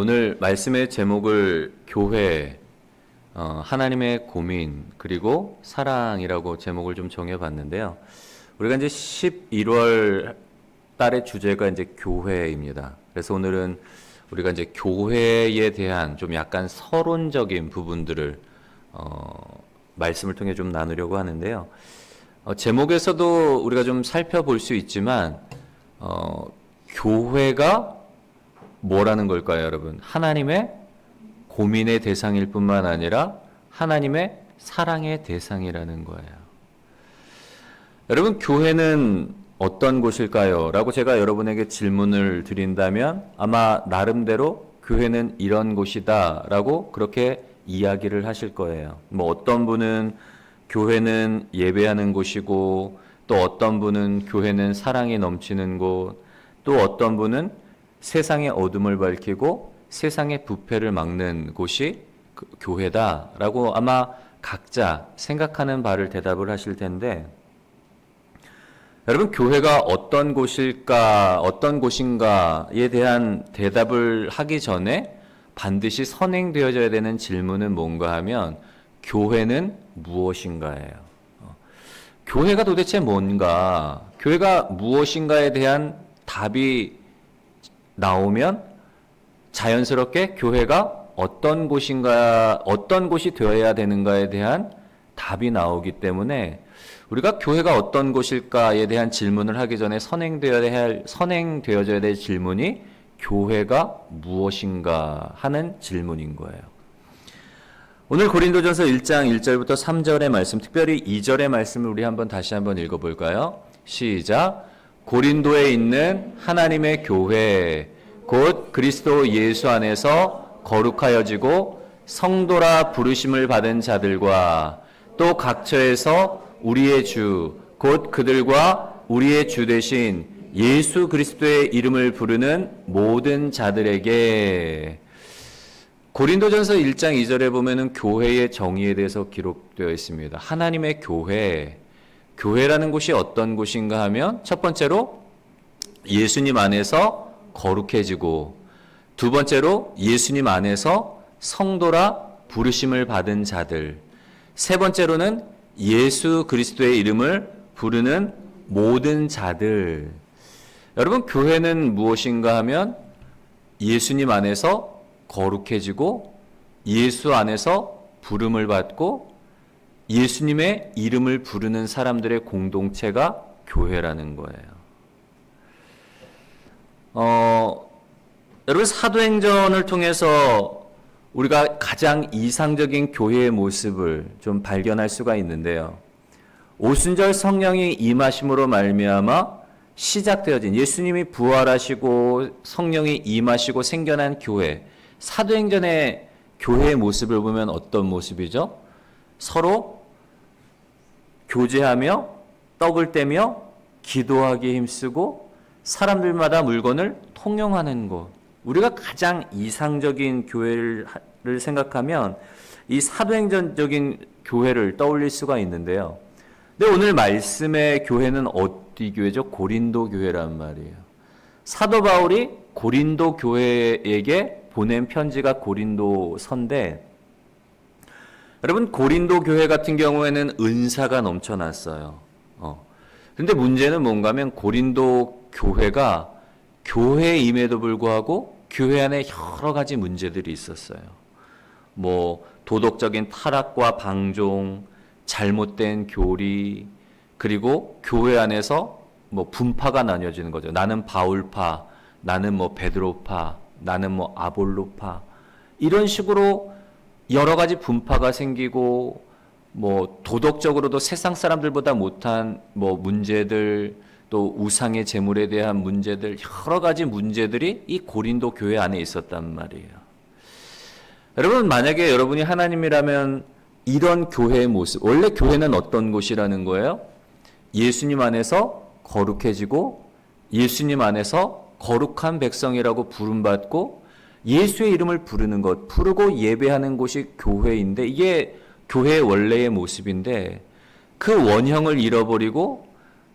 오늘 말씀의 제목을 교회, 하나님의 고민, 그리고 사랑이라고 제목을 좀 정해봤는데요. 우리가 이제 11월 달의 주제가 이제 교회입니다. 그래서 오늘은 우리가 이제 교회에 대한 좀 약간 서론적인 부분들을 말씀을 통해 좀 나누려고 하는데요. 제목에서도 우리가 좀 살펴볼 수 있지만 교회가 뭐라는 걸까요, 여러분? 하나님의 고민의 대상일 뿐만 아니라 하나님의 사랑의 대상이라는 거예요. 여러분, 교회는 어떤 곳일까요? 라고 제가 여러분에게 질문을 드린다면 아마 나름대로 교회는 이런 곳이다 라고 그렇게 이야기를 하실 거예요. 뭐 어떤 분은 교회는 예배하는 곳이고, 또 어떤 분은 교회는 사랑이 넘치는 곳, 또 어떤 분은 세상의 어둠을 밝히고 세상의 부패를 막는 곳이 교회다라고 아마 각자 생각하는 바를 대답을 하실 텐데, 여러분, 교회가 어떤 곳일까, 어떤 곳인가에 대한 대답을 하기 전에 반드시 선행되어져야 되는 질문은 뭔가 하면 교회는 무엇인가예요. 교회가 도대체 뭔가, 교회가 무엇인가에 대한 답이 나오면 자연스럽게 교회가 어떤 곳인가, 어떤 곳이 되어야 되는가에 대한 답이 나오기 때문에 우리가 교회가 어떤 곳일까에 대한 질문을 하기 전에 선행되어져야 될 질문이 교회가 무엇인가 하는 질문인 거예요. 오늘 고린도전서 1장 1절부터 3절의 말씀, 특별히 2절의 말씀을 우리 다시 한번 읽어볼까요? 시작. 고린도에 있는 하나님의 교회, 곧 그리스도 예수 안에서 거룩하여지고 성도라 부르심을 받은 자들과 또 각처에서 우리의 주, 곧 그들과 우리의 주 되신 예수 그리스도의 이름을 부르는 모든 자들에게. 고린도전서 1장 2절에 보면은 교회의 정의에 대해서 기록되어 있습니다. 하나님의 교회, 교회라는 곳이 어떤 곳인가 하면 첫 번째로 예수님 안에서 거룩해지고, 두 번째로 예수님 안에서 성도라 부르심을 받은 자들, 세 번째로는 예수 그리스도의 이름을 부르는 모든 자들. 여러분, 교회는 무엇인가 하면 예수님 안에서 거룩해지고 예수 안에서 부름을 받고 예수님의 이름을 부르는 사람들의 공동체가 교회라는 거예요. 여러분, 사도행전을 통해서 우리가 가장 이상적인 교회의 모습을 좀 발견할 수가 있는데요. 오순절 성령이 임하심으로 말미암아 시작되어진, 예수님이 부활하시고 성령이 임하시고 생겨난 교회, 사도행전의 교회의 모습을 보면 어떤 모습이죠? 서로 교제하며 떡을 떼며 기도하기에 힘쓰고 사람들마다 물건을 통용하는 곳. 우리가 가장 이상적인 교회를 생각하면 이 사도행전적인 교회를 떠올릴 수가 있는데요. 근데 오늘 말씀의 교회는 어디 교회죠? 고린도 교회란 말이에요. 사도 바울이 고린도 교회에게 보낸 편지가 고린도서인데, 여러분, 고린도 교회 같은 경우에는 은사가 넘쳐났어요. 근데 문제는 뭔가 하면 고린도 교회가 교회임에도 불구하고 교회 안에 여러 가지 문제들이 있었어요. 뭐 도덕적인 타락과 방종, 잘못된 교리, 그리고 교회 안에서 뭐 분파가 나뉘어지는 거죠. 나는 바울파, 나는 뭐 베드로파, 나는 뭐 아볼로파, 이런 식으로 여러 가지 분파가 생기고, 뭐 도덕적으로도 세상 사람들보다 못한 뭐 문제들, 또 우상의 제물에 대한 문제들, 여러 가지 문제들이 이 고린도 교회 안에 있었단 말이에요. 여러분, 만약에 여러분이 하나님이라면 이런 교회의 모습, 원래 교회는 어떤 곳이라는 거예요? 예수님 안에서 거룩해지고 예수님 안에서 거룩한 백성이라고 부름받고 예수의 이름을 부르는 것, 부르고 예배하는 곳이 교회인데, 이게 교회의 원래의 모습인데, 그 원형을 잃어버리고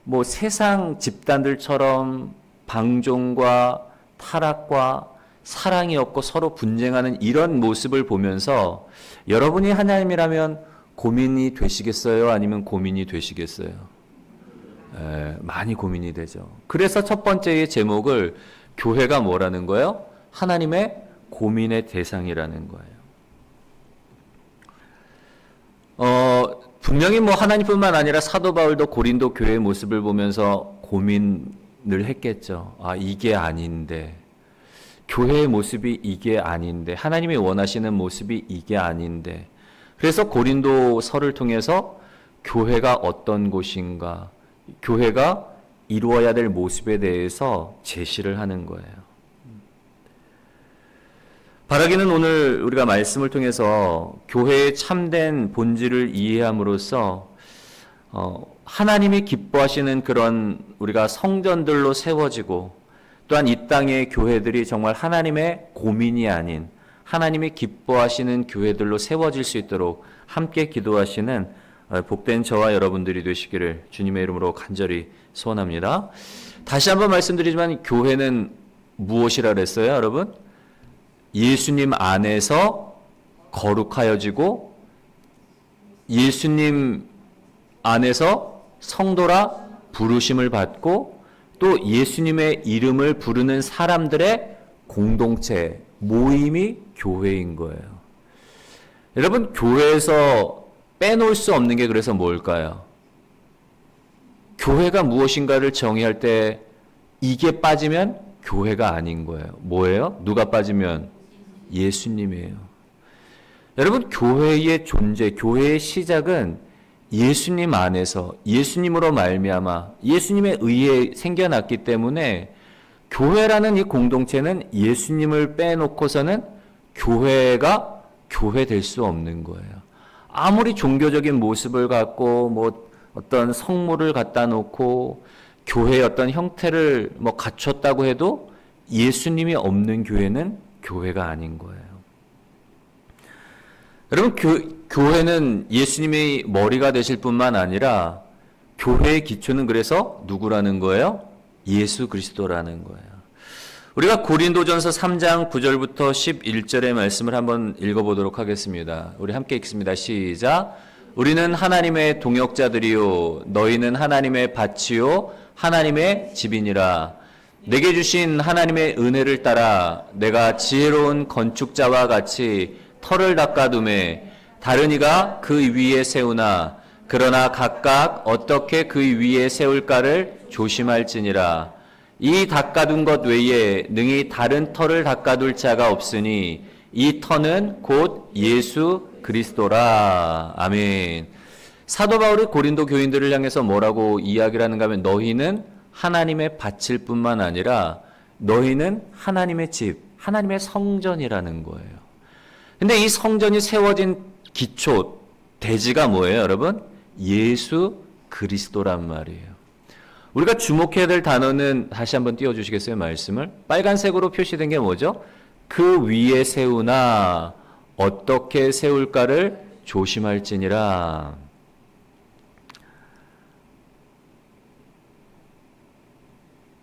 뭐 세상 집단들처럼 방종과 타락과 사랑이 없고 서로 분쟁하는 이런 모습을 보면서 여러분이 하나님이라면 고민이 되시겠어요? 아니면 고민이 되시겠어요? 많이 고민이 되죠. 그래서 첫 번째의 제목을 교회가 뭐라는 거예요? 하나님의 고민의 대상이라는 거예요. 분명히 뭐 하나님뿐만 아니라 사도 바울도 고린도 교회의 모습을 보면서 고민을 했겠죠. 아, 이게 아닌데. 교회의 모습이 이게 아닌데. 하나님이 원하시는 모습이 이게 아닌데. 그래서 고린도서를 통해서 교회가 어떤 곳인가, 교회가 이루어야 될 모습에 대해서 제시를 하는 거예요. 바라기는 오늘 우리가 말씀을 통해서 교회의 참된 본질을 이해함으로써 하나님이 기뻐하시는 그런 우리가 성전들로 세워지고 또한 이 땅의 교회들이 정말 하나님의 고민이 아닌 하나님이 기뻐하시는 교회들로 세워질 수 있도록 함께 기도하시는 복된 저와 여러분들이 되시기를 주님의 이름으로 간절히 소원합니다. 다시 한번 말씀드리지만 교회는 무엇이라 그랬어요, 여러분? 예수님 안에서 거룩하여지고 예수님 안에서 성도라 부르심을 받고 또 예수님의 이름을 부르는 사람들의 공동체, 모임이 교회인 거예요. 여러분, 교회에서 빼놓을 수 없는 게 그래서 뭘까요? 교회가 무엇인가를 정의할 때 이게 빠지면 교회가 아닌 거예요. 뭐예요? 누가 빠지면? 예수님이에요. 여러분, 교회의 존재, 교회의 시작은 예수님 안에서 예수님으로 말미암아 예수님의 의에 생겨났기 때문에 교회라는 이 공동체는 예수님을 빼놓고서는 교회가 교회 될 수 없는 거예요. 아무리 종교적인 모습을 갖고 뭐 어떤 성물을 갖다 놓고 교회의 어떤 형태를 뭐 갖췄다고 해도 예수님이 없는 교회는 교회가 아닌 거예요. 여러분, 교회는 예수님의 머리가 되실 뿐만 아니라 교회의 기초는 그래서 누구라는 거예요? 예수 그리스도라는 거예요. 우리가 고린도전서 3장 9절부터 11절의 말씀을 한번 읽어보도록 하겠습니다. 우리 함께 읽습니다. 시작. 우리는 하나님의 동역자들이요 너희는 하나님의 밭이요 하나님의 집이니라. 내게 주신 하나님의 은혜를 따라 내가 지혜로운 건축자와 같이 터를 닦아둠에 다른 이가 그 위에 세우나 그러나 각각 어떻게 그 위에 세울까를 조심할지니라. 이 닦아둔 것 외에 능히 다른 터를 닦아둘 자가 없으니 이 터는 곧 예수 그리스도라. 아멘. 사도 바울이 고린도 교인들을 향해서 뭐라고 이야기를 하는가 하면 너희는 하나님의 밭일 뿐만 아니라 너희는 하나님의 집, 하나님의 성전이라는 거예요. 근데 이 성전이 세워진 기초, 대지가 뭐예요, 여러분? 예수 그리스도란 말이에요. 우리가 주목해야 될 단어는 다시 한번 띄워주시겠어요, 말씀을? 빨간색으로 표시된 게 뭐죠? 그 위에 세우나 어떻게 세울까를 조심할지니라.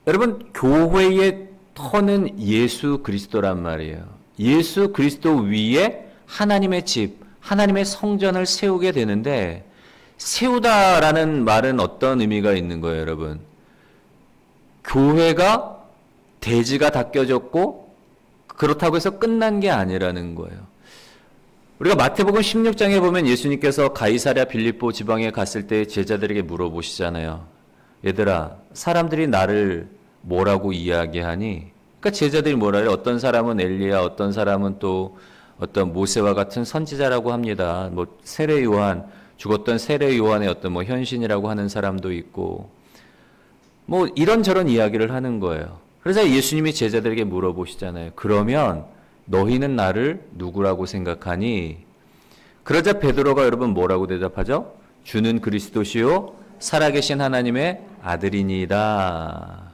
여러분, 교회의 터는 예수 그리스도란 말이에요. 예수 그리스도 위에 하나님의 집, 하나님의 성전을 세우게 되는데 세우다라는 말은 어떤 의미가 있는 거예요, 여러분? 교회가 대지가 닦여졌고 그렇다고 해서 끝난 게 아니라는 거예요. 우리가 마태복음 16장에 보면 예수님께서 가이사랴 빌립보 지방에 갔을 때 제자들에게 물어보시잖아요. 얘들아, 사람들이 나를 뭐라고 이야기하니? 그러니까 제자들이 뭐라 해요? 어떤 사람은 엘리야, 어떤 사람은 또 어떤 모세와 같은 선지자라고 합니다. 뭐 세례 요한, 죽었던 세례 요한의 어떤 뭐 현신이라고 하는 사람도 있고 뭐 이런저런 이야기를 하는 거예요. 그래서 예수님이 제자들에게 물어보시잖아요. 그러면 너희는 나를 누구라고 생각하니? 그러자 베드로가 여러분 뭐라고 대답하죠? 주는 그리스도시요 살아계신 하나님의 아들이니이다.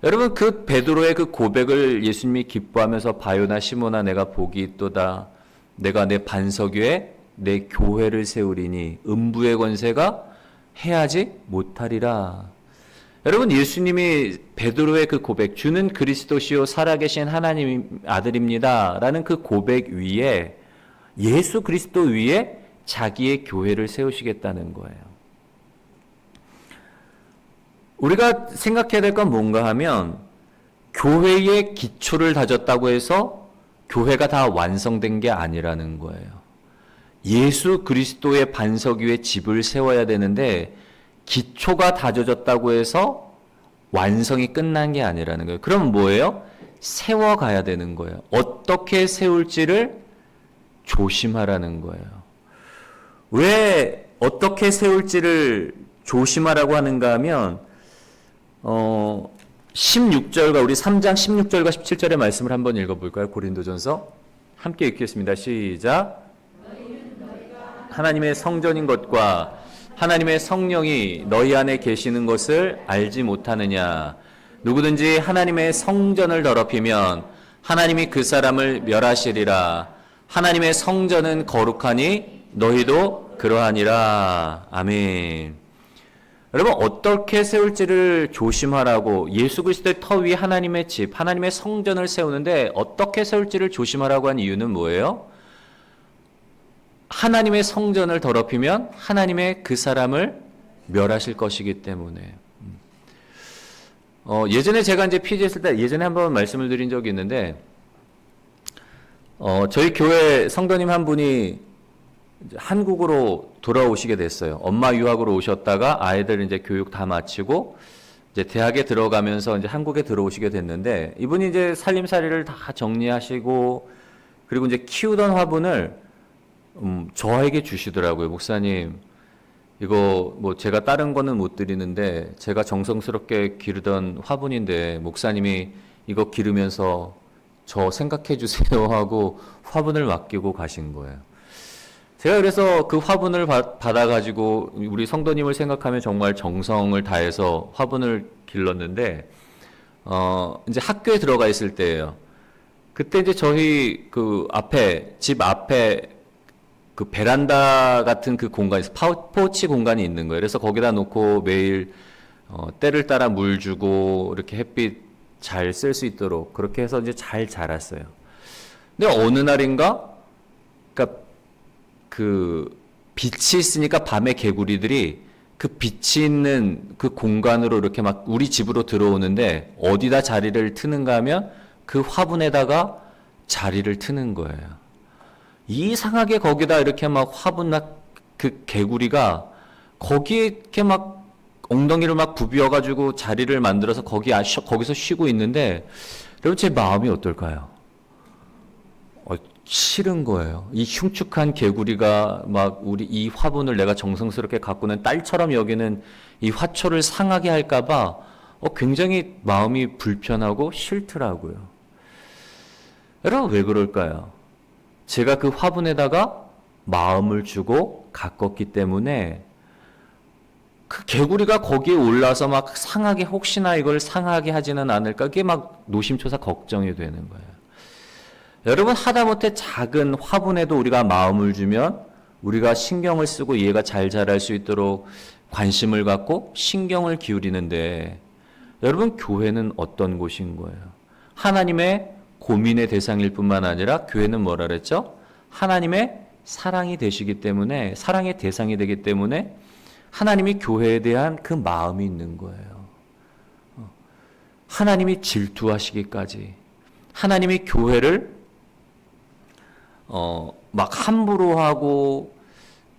여러분, 그 베드로의 그 고백을 예수님이 기뻐하면서 바요나 시모나 내가 복이 있도다. 내가 내 반석 위에 내 교회를 세우리니 음부의 권세가 해하지 못하리라. 여러분, 예수님이 베드로의 그 고백, 주는 그리스도시요 살아계신 하나님 아들입니다 라는 그 고백 위에, 예수 그리스도 위에 자기의 교회를 세우시겠다는 거예요. 우리가 생각해야 될 건 뭔가 하면, 교회의 기초를 다졌다고 해서 교회가 다 완성된 게 아니라는 거예요. 예수 그리스도의 반석 위에 집을 세워야 되는데, 기초가 다져졌다고 해서 완성이 끝난 게 아니라는 거예요. 그럼 뭐예요? 세워가야 되는 거예요. 어떻게 세울지를 조심하라는 거예요. 왜 어떻게 세울지를 조심하라고 하는가 하면 16절과 우리 3장 16절과 17절의 말씀을 한번 읽어볼까요? 고린도전서 함께 읽겠습니다. 시작. 하나님의 성전인 것과 하나님의 성령이 너희 안에 계시는 것을 알지 못하느냐. 누구든지 하나님의 성전을 더럽히면 하나님이 그 사람을 멸하시리라. 하나님의 성전은 거룩하니 너희도 그러하니라. 아멘. 여러분, 어떻게 세울지를 조심하라고, 예수 그리스도의 터 위에 하나님의 집, 하나님의 성전을 세우는데 어떻게 세울지를 조심하라고 한 이유는 뭐예요? 하나님의 성전을 더럽히면 하나님의 그 사람을 멸하실 것이기 때문에. 예전에 제가 이제 PG 했을 때 예전에 한번 말씀을 드린 적이 있는데, 저희 교회 성도님 한 분이 이제 한국으로 돌아오시게 됐어요. 엄마 유학으로 오셨다가 아이들 이제 교육 다 마치고 이제 대학에 들어가면서 이제 한국에 들어오시게 됐는데, 이분이 이제 살림살이를 다 정리하시고 그리고 이제 키우던 화분을 저에게 주시더라고요. 목사님, 이거 뭐 제가 다른 거는 못 드리는데 제가 정성스럽게 기르던 화분인데 목사님이 이거 기르면서 저 생각해 주세요 하고 화분을 맡기고 가신 거예요. 제가 그래서 그 화분을 받아가지고 우리 성도님을 생각하면 정말 정성을 다해서 화분을 길렀는데, 이제 학교에 들어가 있을 때예요. 그때 이제 저희 그 앞에, 집 앞에 그 베란다 같은 그 공간이, 포치 공간이 있는 거예요. 그래서 거기다 놓고 매일 때를 따라 물 주고 이렇게 햇빛 잘 쓸 수 있도록 그렇게 해서 이제 잘 자랐어요. 근데 어느 날인가, 그러니까 그 빛이 있으니까 밤에 개구리들이 그 빛이 있는 그 공간으로 이렇게 막 우리 집으로 들어오는데 어디다 자리를 트는가 하면 그 화분에다가 자리를 트는 거예요. 이상하게 거기다 이렇게 막 화분 그 개구리가 거기에 이렇게 막 엉덩이를 막 부비어가지고 자리를 만들어서 거기서 쉬고 있는데, 여러분 제 마음이 어떨까요? 싫은 거예요. 이 흉측한 개구리가 막 우리 이 화분을 내가 정성스럽게 가꾸는 딸처럼 여기는 이 화초를 상하게 할까봐 굉장히 마음이 불편하고 싫더라고요. 여러분 왜 그럴까요? 제가 그 화분에다가 마음을 주고 가꿨기 때문에 그 개구리가 거기에 올라서 막 상하게, 혹시나 이걸 상하게 하지는 않을까, 그게 막 노심초사 걱정이 되는 거예요. 여러분, 하다못해 작은 화분에도 우리가 마음을 주면 우리가 신경을 쓰고 얘가 잘 자랄 수 있도록 관심을 갖고 신경을 기울이는데, 여러분 교회는 어떤 곳인 거예요? 하나님의 고민의 대상일 뿐만 아니라 교회는 뭐라 그랬죠? 하나님의 사랑이 되시기 때문에, 사랑의 대상이 되기 때문에 하나님이 교회에 대한 그 마음이 있는 거예요. 하나님이 질투하시기까지, 하나님이 교회를 막 함부로 하고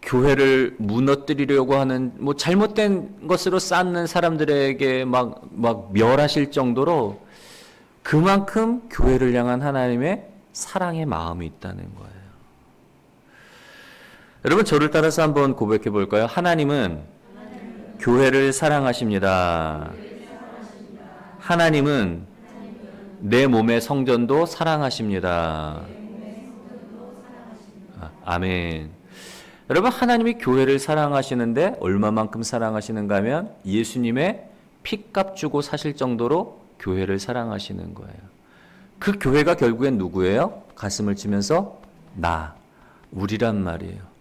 교회를 무너뜨리려고 하는, 뭐 잘못된 것으로 쌓는 사람들에게 막 멸하실 정도로 그만큼 교회를 향한 하나님의 사랑의 마음이 있다는 거예요. 여러분, 저를 따라서 한번 고백해 볼까요? 하나님은 교회를 사랑하십니다. 하나님은 내 몸의 성전도 사랑하십니다. 아멘. 여러분, 하나님이 교회를 사랑하시는데 얼마만큼 사랑하시는가 하면 예수님의 피값 주고 사실 정도로 교회를 사랑하시는 거예요. 그 교회가 결국엔 누구예요? 가슴을 치면서 우리란 말이에요.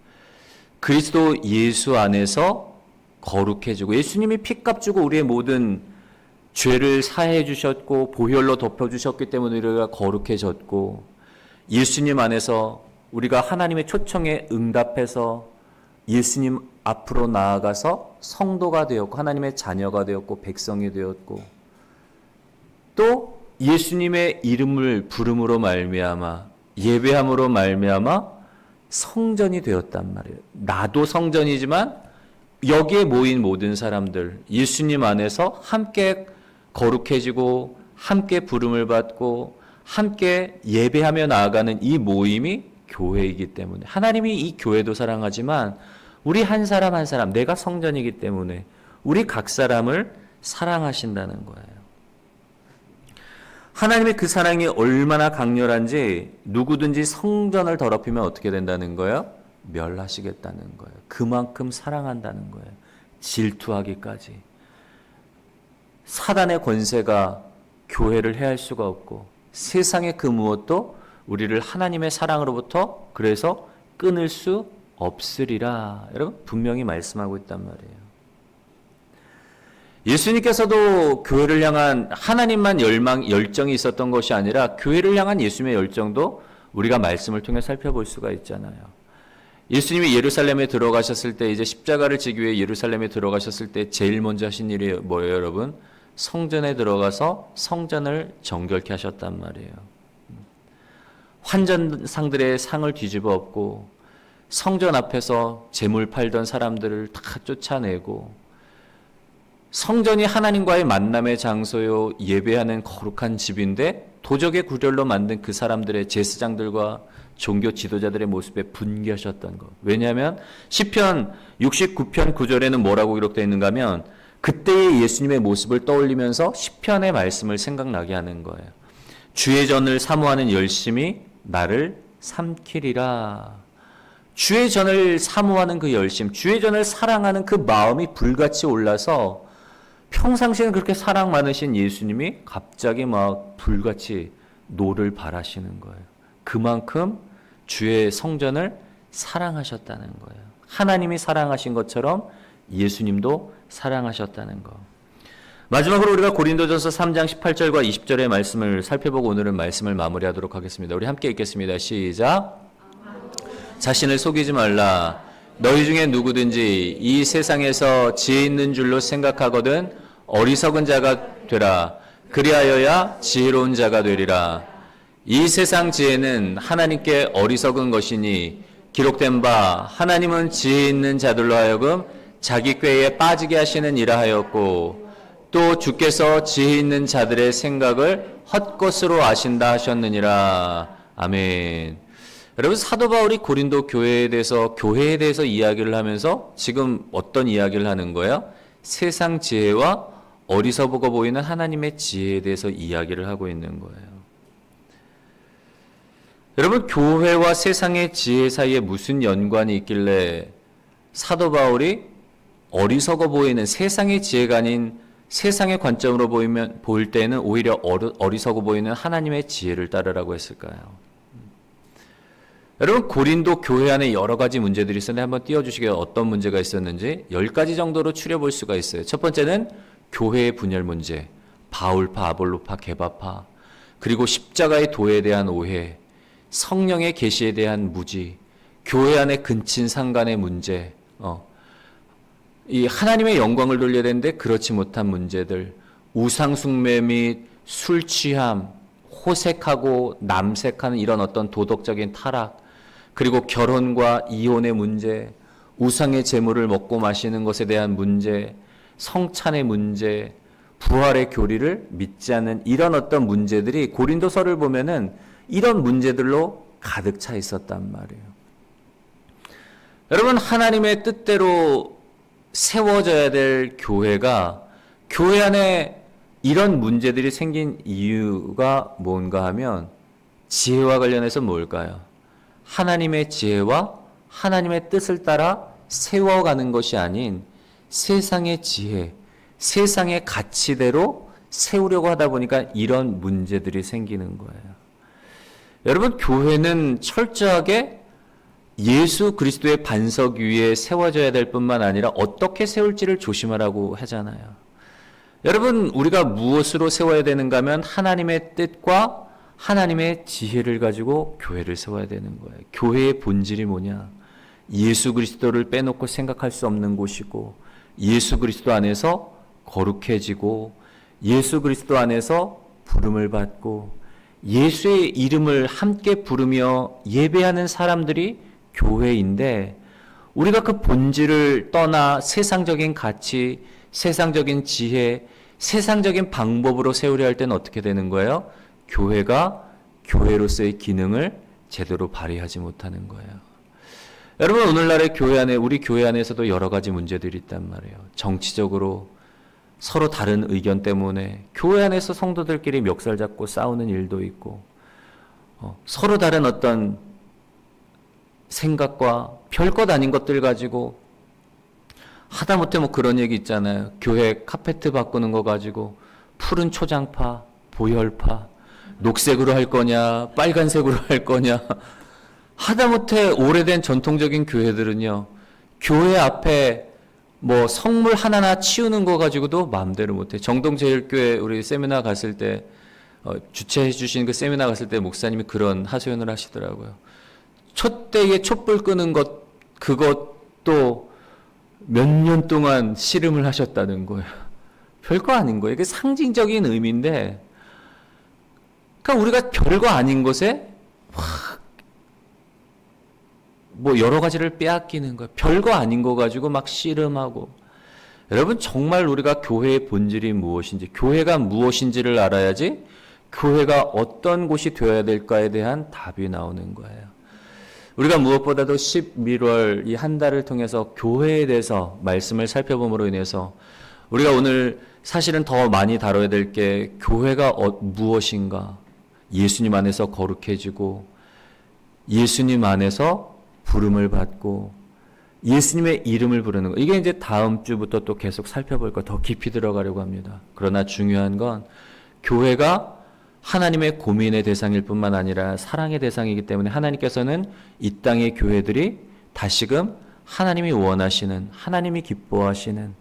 그리스도 예수 안에서 거룩해지고, 예수님이 피값 주고 우리의 모든 죄를 사해 주셨고 보혈로 덮어 주셨기 때문에 우리가 거룩해졌고, 예수님 안에서 우리가 하나님의 초청에 응답해서 예수님 앞으로 나아가서 성도가 되었고 하나님의 자녀가 되었고 백성이 되었고, 또 예수님의 이름을 부름으로 말미암아 예배함으로 말미암아 성전이 되었단 말이에요. 나도 성전이지만 여기에 모인 모든 사람들, 예수님 안에서 함께 거룩해지고 함께 부름을 받고 함께 예배하며 나아가는 이 모임이 교회이기 때문에, 하나님이 이 교회도 사랑하지만 우리 한 사람 한 사람, 내가 성전이기 때문에 우리 각 사람을 사랑하신다는 거예요. 하나님의 그 사랑이 얼마나 강렬한지 누구든지 성전을 더럽히면 어떻게 된다는 거예요? 멸하시겠다는 거예요. 그만큼 사랑한다는 거예요. 질투하기까지. 사단의 권세가 교회를 해할 수가 없고 세상의 그 무엇도 우리를 하나님의 사랑으로부터 그래서 끊을 수 없으리라. 여러분 분명히 말씀하고 있단 말이에요. 예수님께서도 교회를 향한 하나님만 열정이 있었던 것이 아니라 교회를 향한 예수님의 열정도 우리가 말씀을 통해 살펴볼 수가 있잖아요. 예수님이 예루살렘에 들어가셨을 때, 이제 십자가를 지기 위해 예루살렘에 들어가셨을 때 제일 먼저 하신 일이 뭐예요, 여러분? 성전에 들어가서 성전을 정결케 하셨단 말이에요. 환전상들의 상을 뒤집어 엎고 성전 앞에서 재물 팔던 사람들을 다 쫓아내고, 성전이 하나님과의 만남의 장소요, 예배하는 거룩한 집인데 도적의 구렬로 만든 그 사람들의 제사장들과 종교 지도자들의 모습에 분개하셨던 것. 왜냐하면 시편 69편 9절에는 뭐라고 기록되어 있는가 하면 그때의 예수님의 모습을 떠올리면서 시편의 말씀을 생각나게 하는 거예요. 주의 전을 사모하는 열심이 나를 삼키리라. 주의 전을 사모하는 그 열심, 주의 전을 사랑하는 그 마음이 불같이 올라서 평상시에는 그렇게 사랑 많으신 예수님이 갑자기 막 불같이 노를 발하시는 거예요. 그만큼 주의 성전을 사랑하셨다는 거예요. 하나님이 사랑하신 것처럼 예수님도 사랑하셨다는 거. 마지막으로 우리가 고린도전서 3장 18절과 20절의 말씀을 살펴보고 오늘은 말씀을 마무리하도록 하겠습니다. 우리 함께 읽겠습니다. 시작. 자신을 속이지 말라. 너희 중에 누구든지 이 세상에서 지혜 있는 줄로 생각하거든 어리석은 자가 되라. 그리하여야 지혜로운 자가 되리라. 이 세상 지혜는 하나님께 어리석은 것이니 기록된 바 하나님은 지혜 있는 자들로 하여금 자기 꾀에 빠지게 하시는 이라 하였고, 또 주께서 지혜 있는 자들의 생각을 헛것으로 아신다 하셨느니라. 아멘. 여러분, 사도 바울이 고린도 교회에 대해서 이야기를 하면서 지금 어떤 이야기를 하는 거예요? 세상 지혜와 어리석어 보이는 하나님의 지혜에 대해서 이야기를 하고 있는 거예요. 여러분, 교회와 세상의 지혜 사이에 무슨 연관이 있길래 사도 바울이 어리석어 보이는 세상의 지혜가 아닌 세상의 관점으로 보일 때는 오히려 어리석어 보이는 하나님의 지혜를 따르라고 했을까요? 여러분, 고린도 교회 안에 여러 가지 문제들이 있었는데 한번 띄워주시게요. 어떤 문제가 있었는지 10가지 정도로 추려볼 수가 있어요. 첫 번째는 교회의 분열 문제, 바울파, 아볼로파, 게바파, 그리고 십자가의 도에 대한 오해, 성령의 계시에 대한 무지, 교회 안의 근친 상간의 문제, 이 하나님의 영광을 돌려야 되는데 그렇지 못한 문제들, 우상 숭배 및 술 취함, 호색하고 남색하는 이런 어떤 도덕적인 타락, 그리고 결혼과 이혼의 문제, 우상의 재물을 먹고 마시는 것에 대한 문제, 성찬의 문제, 부활의 교리를 믿지 않는 이런 어떤 문제들이 고린도서를 보면은 이런 문제들로 가득 차 있었단 말이에요. 여러분, 하나님의 뜻대로 세워져야 될 교회가 교회 안에 이런 문제들이 생긴 이유가 뭔가 하면 지혜와 관련해서 뭘까요? 하나님의 지혜와 하나님의 뜻을 따라 세워가는 것이 아닌 세상의 지혜, 세상의 가치대로 세우려고 하다 보니까 이런 문제들이 생기는 거예요. 여러분, 교회는 철저하게 예수 그리스도의 반석 위에 세워져야 될 뿐만 아니라 어떻게 세울지를 조심하라고 하잖아요. 여러분, 우리가 무엇으로 세워야 되는가 하면 하나님의 뜻과 하나님의 지혜를 가지고 교회를 세워야 되는 거예요. 교회의 본질이 뭐냐? 예수 그리스도를 빼놓고 생각할 수 없는 곳이고, 예수 그리스도 안에서 거룩해지고, 예수 그리스도 안에서 부름을 받고, 예수의 이름을 함께 부르며 예배하는 사람들이 교회인데, 우리가 그 본질을 떠나 세상적인 가치, 세상적인 지혜, 세상적인 방법으로 세우려 할 때는 어떻게 되는 거예요? 교회가 교회로서의 기능을 제대로 발휘하지 못하는 거예요. 여러분, 오늘날의 교회 안에, 우리 교회 안에서도 여러 가지 문제들이 있단 말이에요. 정치적으로 서로 다른 의견 때문에 교회 안에서 성도들끼리 멱살 잡고 싸우는 일도 있고, 서로 다른 어떤 생각과 별것 아닌 것들 가지고 하다못해 뭐 그런 얘기 있잖아요. 교회 카페트 바꾸는 거 가지고 푸른 초장파, 보혈파, 녹색으로 할 거냐, 빨간색으로 할 거냐. 하다못해 오래된 전통적인 교회들은요, 교회 앞에 뭐 성물 하나하나 치우는 거 가지고도 마음대로 못해. 정동제일교회 우리 세미나 갔을 때, 주최해 주신 그 세미나 갔을 때 목사님이 그런 하소연을 하시더라고요. 촛대에 촛불 끄는 것, 그것도 몇 년 동안 씨름을 하셨다는 거예요. 별거 아닌 거예요. 이게 상징적인 의미인데, 그러니까 우리가 별거 아닌 것에 뭐 여러 가지를 빼앗기는 거예요. 별거 아닌 거 가지고 막 씨름하고. 여러분, 정말 우리가 교회의 본질이 무엇인지, 교회가 무엇인지를 알아야지 교회가 어떤 곳이 되어야 될까에 대한 답이 나오는 거예요. 우리가 무엇보다도 11월 이 한 달을 통해서 교회에 대해서 말씀을 살펴봄으로 인해서 우리가 오늘 사실은 더 많이 다뤄야 될 게 교회가 무엇인가, 예수님 안에서 거룩해지고 예수님 안에서 부름을 받고 예수님의 이름을 부르는 거. 이게 이제 다음 주부터 또 계속 살펴볼 거, 더 깊이 들어가려고 합니다. 그러나 중요한 건 교회가 하나님의 고민의 대상일 뿐만 아니라 사랑의 대상이기 때문에 하나님께서는 이 땅의 교회들이 다시금 하나님이 원하시는, 하나님이 기뻐하시는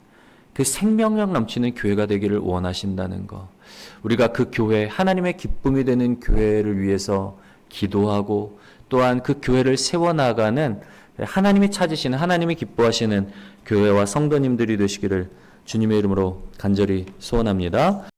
그 생명력 넘치는 교회가 되기를 원하신다는 거. 우리가 그 교회, 하나님의 기쁨이 되는 교회를 위해서 기도하고 또한 그 교회를 세워나가는 하나님이 찾으시는, 하나님이 기뻐하시는 교회와 성도님들이 되시기를 주님의 이름으로 간절히 소원합니다.